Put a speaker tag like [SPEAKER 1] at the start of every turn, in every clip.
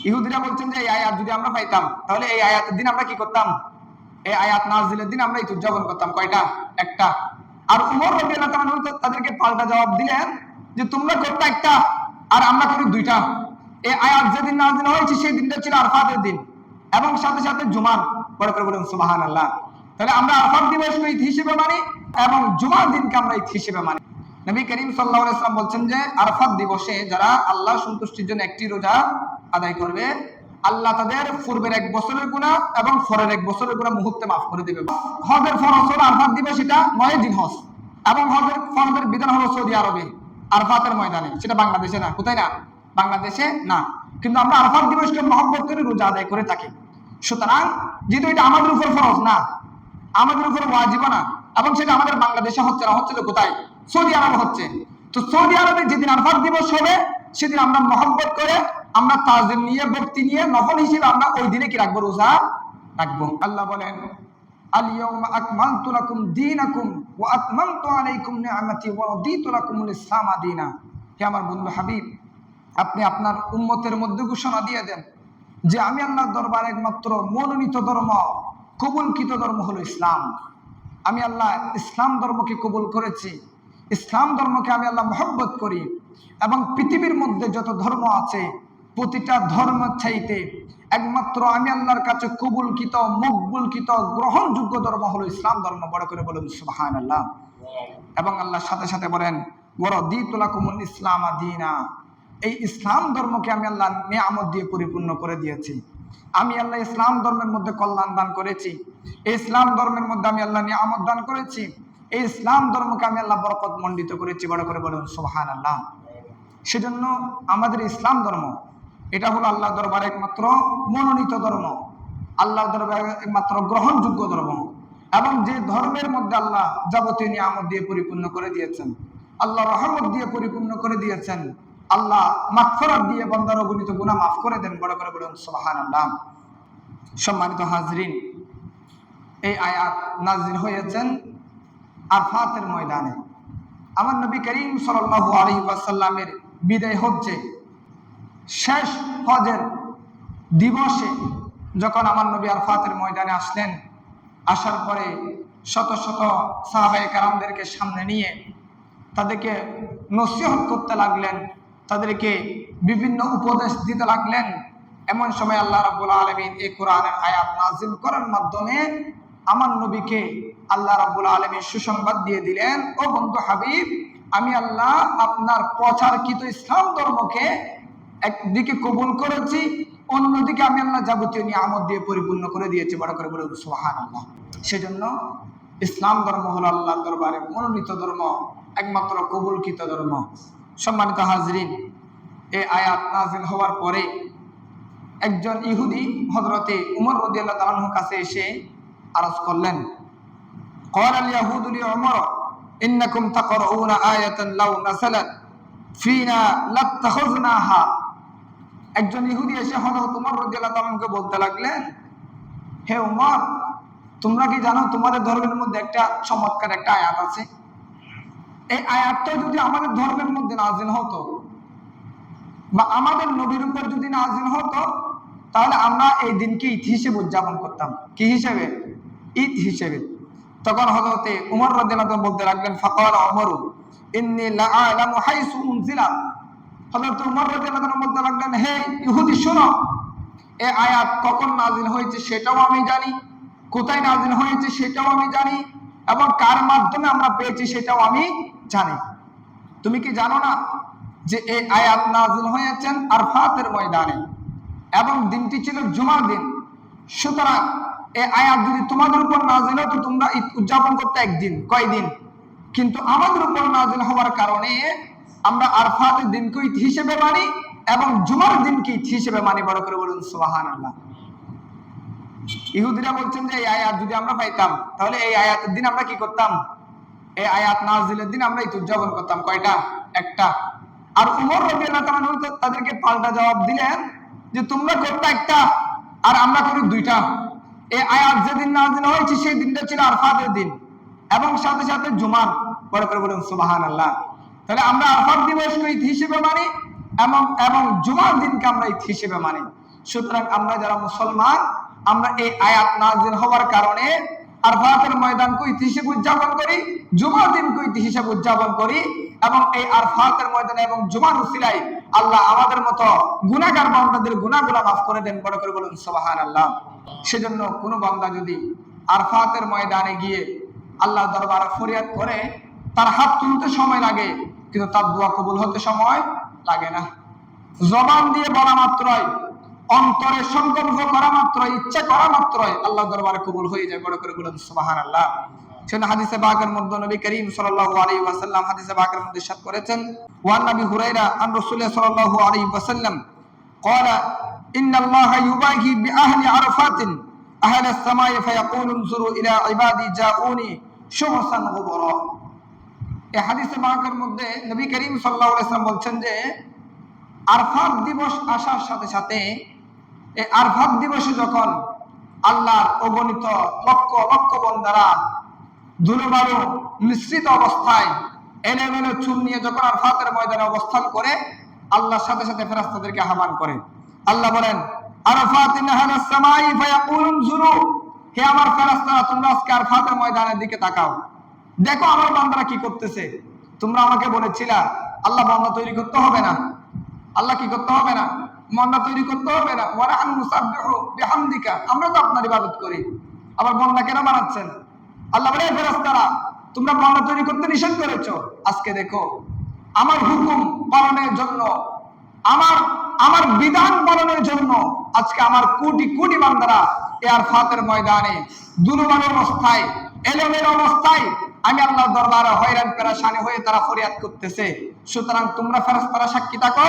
[SPEAKER 1] ইহুদিরা বলছেন যে এই আয়াত যদি আমরা পাইতাম তাহলে এই আয়াতের দিন আমরা কি করতাম? এই আয়াত নাযিলের দিন আমরা ঈদ উদযাপন করতাম। কয়টা? একটা। আর উমর রাদিয়াল্লাহু তাআলা তাদেরকে পাল্টা জবাব দিলেন যে তোমরা করতে একটা আর আমরা করি দুইটা। এই আয়াত যেদিন নাযিল হয়েছে সেই দিনটা ছিল আরাফাতের দিন এবং সাথে সাথে জুমার। বড় করে বলুন সুবহানাল্লাহ। তাহলে আমরা আরাফাত দিবসকে ঈদ হিসেবে মানি এবং জুমার দিনকে আমরা ঈদ হিসেবে মানি। নবী করিম সাল্লাল্লাহু আলাইহি ওয়াসাল্লাম বলছেন যে আরাফাত দিবসে যারা আল্লাহ সন্তুষ্টির জন্য একটি রোজা আদায় করবে, আল্লাহ তাদের পূর্বের 1 বছরের গুনাহ এবং পরের 1 বছরের গুনাহ মুহূর্তে মাফ করে দিবে। হজের ফরজ হলো আরাফাত দিবস, এটা 9 দিন হজ, এবং হজের ফরজের বিধান হলো সৌদি আরবে আরাফাতের ময়দানে, সেটা বাংলাদেশে না। কোথায় না? বাংলাদেশে না। কিন্তু আমরা আরাফাত দিবসকে মহব্বত করে রোজা আদায় করে থাকি। সুতরাং যেহেতু এটা আমাদের উপর ফরজ না, আমাদের উপর ওয়াজিব না, এবং সেটা আমাদের বাংলাদেশে হচ্ছে না, হচ্ছে তো কোথায়? সৌদি আরবে হচ্ছে। তো সৌদি আরবে যেদিন আরাফাত দিবস হবে সেদিন আমরা মহব্বত করে, আমরা তাজিম নিয়ে, ভক্তি নিয়ে, নফল হিসেবে আমরা ওই দিনে কি রাখবো? রোজা রাখবো। আল্লাহ বলেন আল ইয়াউমা আকমালতু লাকুম দীনাকুম ওয়া আতমামতু আলাইকুম নি'মাতি ওয়া রাদিতু লাকুমুল ইসলাম দীনা। হে আমার বন্ধু হাবিব, আপনি আপনার উম্মতের মধ্যে ঘোষণা দিয়ে দেন যে আমি আল্লাহর দরবারে একমাত্র মনোনীত ধর্ম, কবুলকৃত ধর্ম হলো ইসলাম। আমি আল্লাহ ইসলাম ধর্মকে কবুল করেছি, ইসলাম ধর্মকে আমি আল্লাহ মহব্বত করি, এবং পৃথিবীর মধ্যে যত ধর্ম আছে প্রতিটা ধর্ম চাইতে একমাত্র আমি আল্লাহর কাছে কবুলকৃত, মকবুলকৃত, গ্রহণযোগ্য ধর্ম হলো ইসলাম ধর্ম। বড় করে বলুন সুবহানাল্লাহ। এবং আল্লাহ সাথে সাথে বলেন ওয়ারাদিতু লাকুমুল ইসলাম দীনা। এই ইসলাম ধর্মকে আমি আল্লাহ নিয়ামত দিয়ে পরিপূর্ণ করে দিয়েছি। আমি আল্লাহ ইসলাম ধর্মের মধ্যে কল্যাণ দান করেছি, এই ইসলাম ধর্মের মধ্যে আমি আল্লাহ নিয়ামত দান করেছি, এই ইসলাম ধর্মকে আমি আল্লাহ বরকত মণ্ডিত করেছি। বড় করে বলুন সুবহানাল্লাহ। সেজন্য আমাদের ইসলাম ধর্ম এটা হলো আল্লাহ দরবারে একমাত্র মনোনীত ধর্ম, আল্লাহ দরবারে একমাত্র গ্রহণযোগ্য ধর্ম, এবং যে ধর্মের মধ্যে আল্লাহ যাবতীয় নিয়ামত দিয়ে পরিপূর্ণ করে দিয়েছেন, আল্লাহ রহমত দিয়ে পরিপূর্ণ করে দিয়েছেন, আল্লাহ মাগফিরাত দিয়ে বান্দার অগণিত গুনাহ মাফ করে দেন। বড় করে বলুন সুবহানাল্লাহ। সম্মানিত হাজরিন, এই আয়াত নাযিল হয়েছেন আরাফাতের ময়দানে। আমার নবী করিম সাল্লাল্লাহু আলাইহি ওয়াসাল্লামের বিদায় হজ্জে, শেষ হজের দিবসে যখন আমার নবী আরাফাতের ময়দানে আসলেন, আসার পরে শত শত সাহাবায়ে কেরামদেরকে সামনে নিয়ে তাদেরকে নসিহত করতে লাগলেন, তাদেরকে বিভিন্ন উপদেশ দিতে লাগলেন। এমন সময় আল্লাহ রাব্বুল আলামিন এই কোরআনের আয়াত নাযিল করার মাধ্যমে আমার নবীকে আল্লাহ রাব্বুল আলামিন সুসংবাদ দিয়ে দিলেন, ও বন্ধু হাবিব, আমি আল্লাহ আপনার প্রচারকৃত ইসলাম ধর্মকে একদিকে কবুল করেছি, অন্যদিকে আমি আল্লাহ যাবতীয় নিয়ামত দিয়ে পরিপূর্ণ করে দিয়েছি। বড় করে বলুন সুবহানাল্লাহ। সেজন্য ইসলাম ধর্ম হলো আল্লাহর দরবারে মনোনীত ধর্ম, একমাত্র কবুলকৃত ধর্ম। সম্মানিত হাজরিন, এই আয়াত নাযিল হওয়ার পরে একজন ইহুদি হযরতে উমর রাদিয়াল্লাহু তাআলা আনহুর কাছে এসে আরজ করলেন, ক্বালা আল ইয়াহুদু লি উমর ইন্নাকুম তাকরাউনা আয়াতান লাউ নাযালাত ফিনা লাত্তাখাযনাহা। একজন ইহুদি এসে হযরত উমর রাদিয়াল্লাহু তাআলা আনহুকে বলতে লাগলেন, হে উমর, তোমরা কি জানো তোমাদের ধর্মের মধ্যে একটা চমৎকার একটা আয়াত আছে? এই আয়াতটা যদি আমাদের ধর্মের মধ্যে নাযিল হতো বা আমাদের নবীর উপর যদি নাযিল হতো, তাহলে আমরা এই দিনকে ঈদ হিসেবে উদযাপন করতাম। কি হিসেবে? ঈদ হিসেবে। তখন হযরতে উমর রাদিয়াল্লাহু তাআলা বলতে লাগলেন, ফাকালা উমরু ইন্নী লাআলামু হাইসু উনজিলা। হযরতে উমর রাদিয়াল্লাহু তাআলা বলতে লাগলেন, হে ইহুদি শোনো, এই আয়াত কখন নাযিল হয়েছে সেটাও আমি জানি, কোথায় নাযিল হয়েছে সেটাও আমি জানি, এবং কার মাধ্যমে আমরা পেয়েছি সেটাও আমি জানি। তুমি কি জানো না যে এই আয়াত নাযিল হয়েছেন আরাফাতের ময়দানে এবং দিনটি ছিল জুমার দিন? সুতরাং এই আয়াত যদি তোমাদের উপর নাযিল হতো তোমরা ঈদ উদযাপন করতে একদিন, কয়দিন? কিন্তু আমাদের উপর নাযিল হওয়ার কারণে আমরা আরাফাতের দিনকে ঈদ হিসেবে মানি এবং জুমার দিনকে ঈদ হিসেবে মানি। বড় করে বলুন সুবহানাল্লাহ। ইহুদিরা বলছেন যে এই আয়াত যদি আমরা পাইতাম তাহলে এই আয়াতের দিন আমরা কি করতাম? এই আয়াত নাযিলের দিন আমরা ঈদ উদযাপন করতাম। কয়টা? একটা। আর উমর রাদিয়াল্লাহু তাআলা তাদেরকে পাল্টা জবাব দিলেন যে তোমরা করতে একটা আর আমরা করি দুইটা। এই আয়াত যেদিন নাযিল হয়েছে সেই দিনটা ছিল আরাফাতের দিন এবং সাথে সাথে জুমার। বড় করে বলুন সুবহানাল্লাহ। তাহলে আমরা আরাফাত দিবসকে ঈদ হিসেবে মানি এবং জুমার দিনকে আমরা ঈদ হিসেবে মানি। সুতরাং আমরা যারা মুসলমান, আমরা এই আয়াত নাযিল হওয়ার কারণে আরফাতের ময়দানকে ঈদ হিসেবে উদযাপন করি, জুমার দিনকে ঈদ হিসেবে উদযাপন করি, এবং এই আরফাতের ময়দানে এবং জুমার উসিলায় আল্লাহ আমাদের মতো গুনাহগার বান্দাদের গুনাহগুলো মাফ করে দেন। বড় করে বলুন সুবহানাল্লাহ। সেজন্য কোনো বান্দা যদি আরফাতের ময়দানে গিয়ে আল্লাহর দরবারে ফরিয়াদ করে, তার হাত তুলতে সময় লাগে, কিন্তু তার দোয়া কবুল হতে সময় লাগে না। জবান দিয়ে বলা মাত্রই, অন্তরে সংকল্প করা মাত্রই, ইচ্ছা করা মাত্রই আল্লাহর দরবারে কবুল হয়ে যায়। বড় করে বলুন সুবহানাল্লাহ। সেজন্য হাদিসে পাকের মধ্যে নবী করিম সাল্লাল্লাহু আলাইহি ওয়াসাল্লাম হাদিসে পাকের মধ্যে ইরশাদ করেছেন, ওয়ান নবী হুরায়রা আন রাসূলুল্লাহ সাল্লাল্লাহু আলাইহি ওয়াসাল্লাম قال ان الله يباهي باهل عرفات اهل السماء فيقول انظروا الى عبادي جاءوني شمسا غبرا। এই হাদিসে পাকের মধ্যে নবী করিম সাল্লাল্লাহু আলাইহি ওয়াসাল্লাম বলছেন যে আরফাত দিবস আসার সাথে সাথে, এই আরফাত দিবসে যখন আল্লাহর অগণিত লক্ষ লক্ষ বান্দারা ধুলোবালু মিশ্রিত অবস্থায় এলোমেলো চুল নিয়ে যখন আরফাতের ময়দানে অবস্থান করে, আল্লাহর সাথে সাথে ফেরেশতাদেরকে আহ্বান করে। আল্লাহ বলেন, আরফাতিন আহলাস সামাই ফায়াকুলুন যুরু, হে আমার ফেরেশতারা, তোমরা আজকে আরফাতের ময়দানের দিকে তাকাও, দেখো আমার বান্দারা কি করতেছে। তোমরা আমাকে বলেছিলা আল্লাহ বান্দা তৈরি করতে হবে না, আল্লাহ কি করতে হবে না, বান্দা তৈরি করতে হবে না, ওয়া নাহনু নুসাব্বিহু বিহামদিকা, আমরা তো আপনার ইবাদত করি, আবার বান্দা কেন বানাচ্ছেন? আল্লাহ বলে, ফেরেশতারা, তোমরা বান্দা তৈরি করতে নিষেধ করেছো, আজকে দেখো আমার হুকুম পালনের জন্য, আমার বিধান পালনের জন্য আজকে আমার কোটি কোটি বান্দারা এই আরফাতের ময়দানে দুলুবালু অবস্থায়, এলোমেলো অবস্থায় আমি আল্লাহর দরবারে হয়রান পেরেশানি হয়ে তারা ফরিয়াদ করতেছে। সুতরাং তোমরা ফেরেশতারা সাক্ষী থাকো,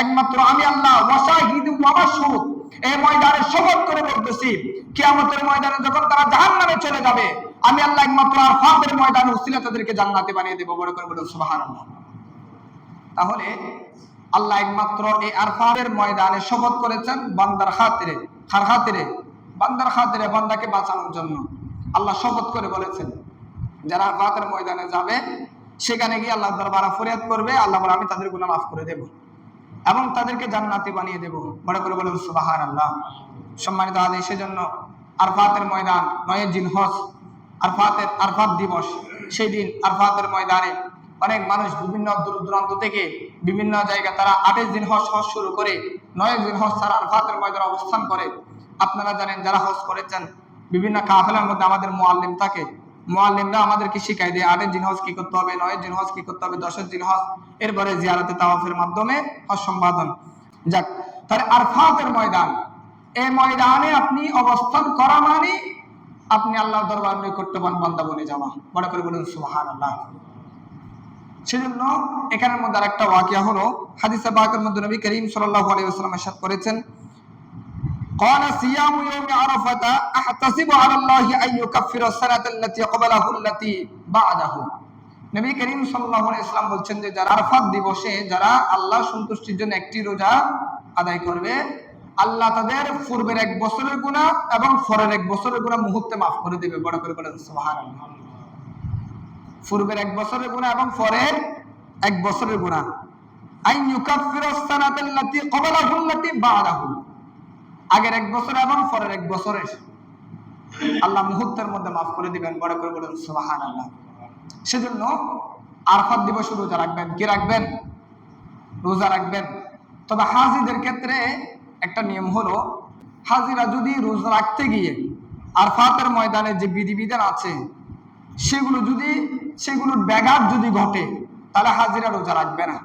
[SPEAKER 1] একমাত্র আমি আল্লাহ ওয়াশাহিদু ওয়া মাশহুদ এই ময়দানে শপথ করে বলতেছি, কিয়ামতের ময়দানে যখন তারা জাহান্নামে চলে যাবে, আমি আল্লাহ একমাত্র আরফাতের ময়দানে উসিলা তাদেরকে জান্নাতে বানিয়ে দেব। বড় করে বলুন সুবহানাল্লাহ। তাহলে আল্লাহ একমাত্র এই আরফাতের ময়দানে শপথ করেছেন বান্দার খাতিরে, কার খাতিরে? বান্দার খাতিরে, বান্দাকে বাঁচানোর জন্য আল্লাহ শপথ করে বলেছেন, যারা আরফাতের ময়দানে যাবে সেখানে গিয়ে আল্লাহর দরবারে ফরিয়াদ করবে, আল্লাহ বলে আমি তাদের গুনাহ মাফ করে দেব এবং তাদেরকে জান্নাতি বানিয়ে দেব। বড় করে বলুন সুবহানাল্লাহ। সম্মানিত হাজির, সেজন্য আরফাতের ময়দান 9 জিলহজ, আরফাত দিবস, সেই দিন আরফাতের ময়দানে অনেক মানুষ বিভিন্ন দূর দূরান্ত থেকে বিভিন্ন জায়গা, তারা 8 দিন হজ শুরু করে 9 দিন হজ তারা আরফাতের ময়দানে অবস্থান করে। আপনারা জানেন, যারা হজ করেছেন বিভিন্ন কাফেলার মধ্যে আমাদের মুআল্লিম থাকে, মুআল্লিমরা আমাদেরকে শিখাই দেয় 8 দিন হজ কি করতে হবে, 9 দিন হজ কি করতে হবে, 10 দিন হজ, এরপরে জিয়ারতে তাওয়াফের মাধ্যমে হজ সম্পাদন। যাক, তাহলে আরফাতের ময়দান, এই ময়দানে আপনি অবস্থান করা মানে আপনি আল্লাহর দরবারে নৈকট্যবান বান্দা বনে যাওয়া। বড় করে বলুন সুবহানাল্লাহ। সেজন্য এখানের মধ্যে আরেকটা ওয়াকিয়া হলো, হাদিসে পাকের মধ্যে নবী করিম সাল্লাল্লাহু আলাইহি ওয়াসাল্লাম ইরশাদ করেছেন, قال صيام يوم عرفة احتسب على الله ان يكفر السنة التي قبله التي بعده। নবী করিম সাল্লাল্লাহু আলাইহি ওয়াসাল্লাম বলছেন যে যারা আরফাত দিবসে যারা আল্লাহ সন্তুষ্টির জন্য একটি রোজা আদায় করবে, আল্লাহ তাদের পূর্বের 1 বছরের গুনাহ এবং পরের 1 বছরের গুনাহ মুহূর্তে মাফ করে দেবে। বড় করে বলেন সুবহানাল্লাহ। পূর্বের 1 বছরের গুনাহ এবং পরের 1 বছরের গুনাহ, আইন ইউকাফিরাস সানাতাল্লাতী ক্বাবালাহুল্লাতী বা'দাহু, আগের 1 বছর এবং পরের 1 বছরের আল্লাহ মুহূর্তের মধ্যে মাফ করে দিবেন। বড় করে বলেন সুবহানাল্লাহ। সেজন্য আরফাত দিবসে রোজা রাখবেন। কি রাখবেন? রোজা রাখবেন। তবে হাজিদের ক্ষেত্রে একটা নিয়ম হলো, হাজিরা যদি রোজা রাখতে গিয়ে আরফাতের ময়দানে যে বিধিবিধান আছে সেগুলোর ব্যাঘাত যদি ঘটে, তাহলে হাজিরা রোজা রাখবে না,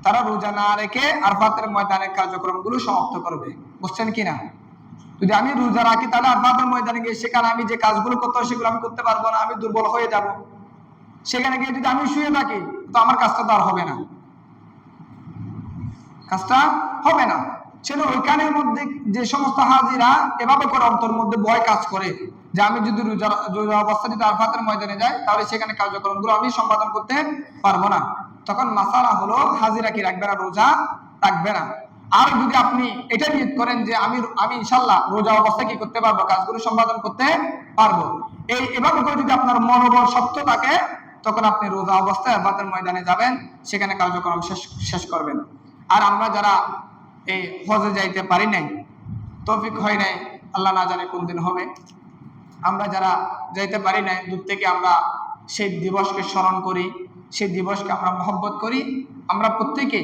[SPEAKER 1] তারা রোজা না রেখে আরফাতের ময়দানের কার্যক্রমগুলো সমাপ্ত করবে। বুঝছেন কিনা? যদি আমি রোজা রাখি তাহলে আরফাতের ময়দানে গিয়ে সেখানে আমি যে কাজগুলো করতে হয় সেগুলো আমি করতে পারবো না, আমি দুর্বল হয়ে যাব। সেখানে গিয়ে যদি আমি শুয়ে থাকি তো আমার কাজটা তো আর হবে না, কাজটা হবে না। সেটা ওইখানের মধ্যে যে সমস্ত হাজিরা এভাবে করে অন্তর মধ্যে ভয় কাজ করে যে আমি যদি রোজা অবস্থা যদি আরফাতের ময়দানে যাই তাহলে সেখানে কার্যক্রমগুলো আমি সম্পাদন করতে পারবো না, তখন মাসালা হলো হাজিরা কি রাখবে না? রোজা রাখবে না। আর যদি আপনি এটা নিয়ত করেন যে আমি ইনশাআল্লাহ রোজা অবস্থায় কি করতে পারবো, কাজগুলো সম্পাদন করতে পারবো, এভাবে করে যদি আপনার মনোবল শক্ত থাকে, তখন আপনি রোজা অবস্থায় আরফাতের ময়দানে যাবেন, সেখানে কার্যক্রম শেষ করবেন। আর আমরা যারা এই হজে যাইতে পারি নাই, তৌফিক হয় নাই, আল্লাহ না জানে কোন দিন হবে। আমরা যারা যাইতে পারি নাই, দূর থেকে আমরা সেই দিবসকে স্মরণ করি, সেই দিবসকে আমরা মহব্বত করি। আমরা প্রত্যেকে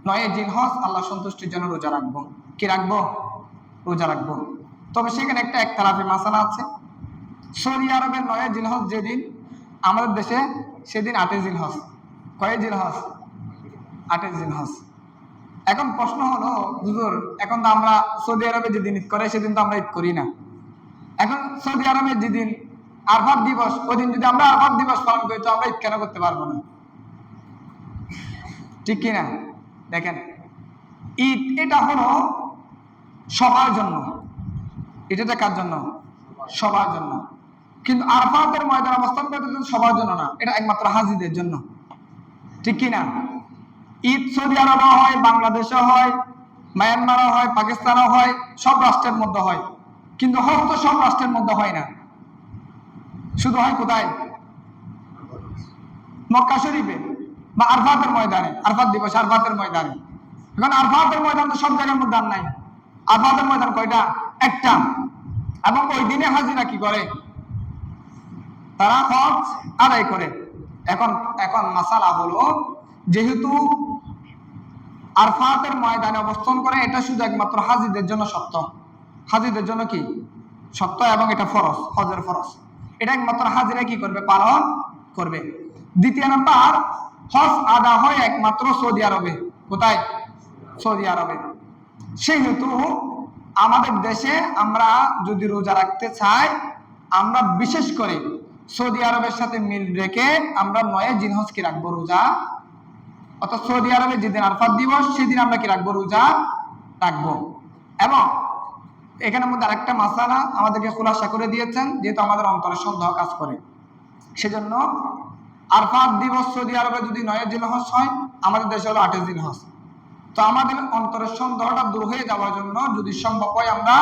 [SPEAKER 1] 9 জিলহজ আল্লাহ সন্তুষ্টির জন্য রোজা রাখবো। কি রাখবো? রোজা রাখবো। তবে সেখানে একটা একতলাফি মাসালা আছে। সৌদি আরবের 9 জিলহজ যেদিন, আমাদের দেশে সেদিন 8 জিলহজ। কয় জিলহজ? 8 জিলহজ। এখন প্রশ্ন হলো, হুজুর এখন তো আমরা সৌদি আরবে যেদিন ঈদ করে সেদিন তো আমরা ঈদ করি না। এখন সৌদি আরবে যেদিন আরফাত দিবস, ওই দিন যদি আমরা আরফাত দিবস পালন করি তো আমরা ঈদ কেন করতে পারবো না? ঠিক কিনা? দেখেন, ঈদ এটা হলো সবার জন্য। এটা কার জন্য? সবার জন্য। কিন্তু আরফাতের ময়দান অবস্থান করতে সবার জন্য না, এটা একমাত্র হাজিদের জন্য। ঠিক কিনা? ঈদ সৌদি আরবে হয়, বাংলাদেশে হয়, মায়ানমারও হয়, পাকিস্তানও হয়, সব রাষ্ট্রের মধ্যে হয়। কিন্তু হজ তো সব রাষ্ট্রের মধ্যে হয় না, শুধু হয় কোথায়? মক্কা শরীফে বা আরফাতের ময়দানে, আরফাত দিবস আরফাতের ময়দানে। এখন আরফাতের ময়দান তো সব জায়গার মধ্যে আর নাই। আরফাতের ময়দান কয়টা? একটা। এবং ওই দিনে হাজিরা কি করে? তারা হজ আদায় করে। এখন এখন মাসালা হলো, যেহেতু আরফাতের ময়দানে অবস্থান করে, এটা শুধু একমাত্র হাজিদের জন্য সত্য। হাজিদের জন্য কি সত্য, এবং এটা ফরজ, হজের ফরজ। এটা একমাত্র হাজিরা কি করবে? পালন করবে। দ্বিতীয় নাম্বার, হজ আদা হয় একমাত্র সৌদি আরবে। কোথায়? সৌদি আরবে। সেহেতু আমাদের দেশে আমরা যদি রোজা রাখতে চাই, আমরা বিশেষ করে সৌদি আরবের সাথে মিল রেখে আমরা 9 জিলহজ কি রাখবো? রোজা। অর্থাৎ সৌদি আরবে যেদিন আরফাত দিবস সেদিন আমরা কি রাখবো? রোজা রাখবো। এবং এখানের মধ্যে আরেকটা মাসালা আমাদেরকে খুলাসা করে দিয়েছেন, যেহেতু আমাদের অন্তরে সন্দেহ কাজ করে, সেজন্য আরফাত দিবস সৌদি আরবে যদি 9 জিলহজ হয়, আমাদের দেশে হলো 8 জিলহজ। তো আমাদের অন্তরের সন্দেহটা দূর হয়ে যাওয়ার জন্য যদি সম্ভব হয় আমরা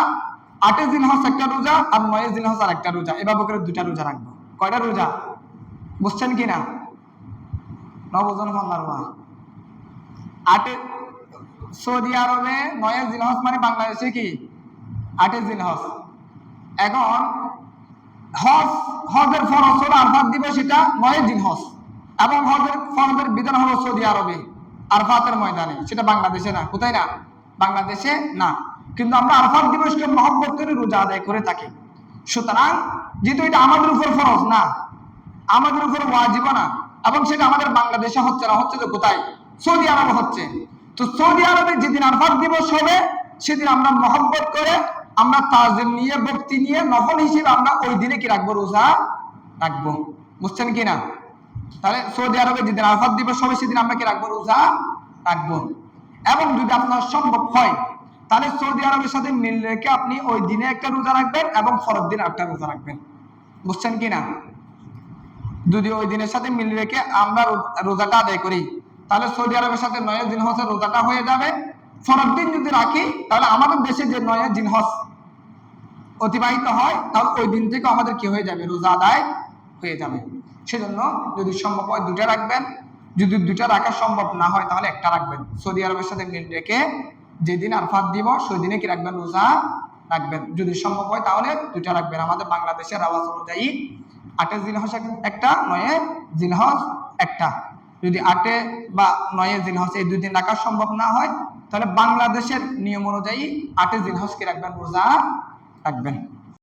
[SPEAKER 1] 8 জিলহজ একটা রোজা আর 9 জিলহজ আর একটা রোজা, এভাবে করে 2টা রোজা রাখবো। কয়টা রোজা? বুঝছেন কিনা? নবজন ফল্লারবা 8 সৌদি আরবে 9 জিলহজ মানে বাংলাদেশে কি 8 জিলহজ। এখন হজের ফরজ হলো আরফাত দিবস, এটা 9 জিলহজ, এবং হজের ফরজের বিধান হলো সৌদি আরবে আরফাতের ময়দানে, সেটা বাংলাদেশে না। কোথায় না? বাংলাদেশে না। কিন্তু আমরা আরফাত দিবসকে মহব্বত করে রোজা আদায় করে থাকি। সুতরাং যেহেতু এটা আমাদের উপর ফরজ না, আমাদের উপর ওয়াজিব না, এবং সেটা আমাদের বাংলাদেশে হচ্ছে না, হচ্ছে তো কোথায়? সৌদি আরবে হচ্ছে। তো সৌদি আরবে যেদিন আরফাত দিবস হবে সেদিন আমরা মহব্বত করে, আমরা তাজিম নিয়ে, ভক্তি নিয়ে, নফল হিসেবে আমরা ওই দিনে কি রাখবো? রোজা রাখবো। বুঝছেন কিনা? তাহলে সৌদি আরবে যেদিন আরফাত দিবস হবে সেদিন আমরা কি রাখবো? রোজা রাখবো। এবং যদি আপনার সম্ভব হয় তাহলে সৌদি আরবের সাথে মিল রেখে আপনি ওই দিনে একটা রোজা রাখবেন এবং পরের দিন একটা রোজা রাখবেন। বুঝছেন কিনা? যদি ওই দিনের সাথে মিল রেখে আমরা রোজাটা আদায় করি, তাহলে সৌদি আরবের সাথে 9 জিলহজের রোজাটা হয়ে যাবে। পরের দিন যদি রাখি, তাহলে আমাদের দেশে যে 9 জিলহজ অতিবাহিত হয়, তাহলে ওই দিন থেকে আমাদের কি হয়ে যাবে? রোজা আদায় হয়ে যাবে। সেজন্য যদি সম্ভব হয় 2টা রাখবেন। যদি 2টা রাখা সম্ভব না হয় তাহলে একটা রাখবেন। সৌদি আরবের সাথে মিল রেখে যেদিন আরফাত দিবস ওই দিনে কি রাখবেন? রোজা রাখবেন। যদি সম্ভব হয় তাহলে 2টা রাখবেন। আমাদের বাংলাদেশের আওয়াজ অনুযায়ী 8 জিলহজ একটা, 9 জিলহজ একটা। যদি 8 বা 9 জিলহজ এই 2 দিন রাখা সম্ভব না হয়, তাহলে বাংলাদেশের নিয়ম অনুযায়ী 8 জিলহজ কি রাখবেন? রোজা রাখবেন।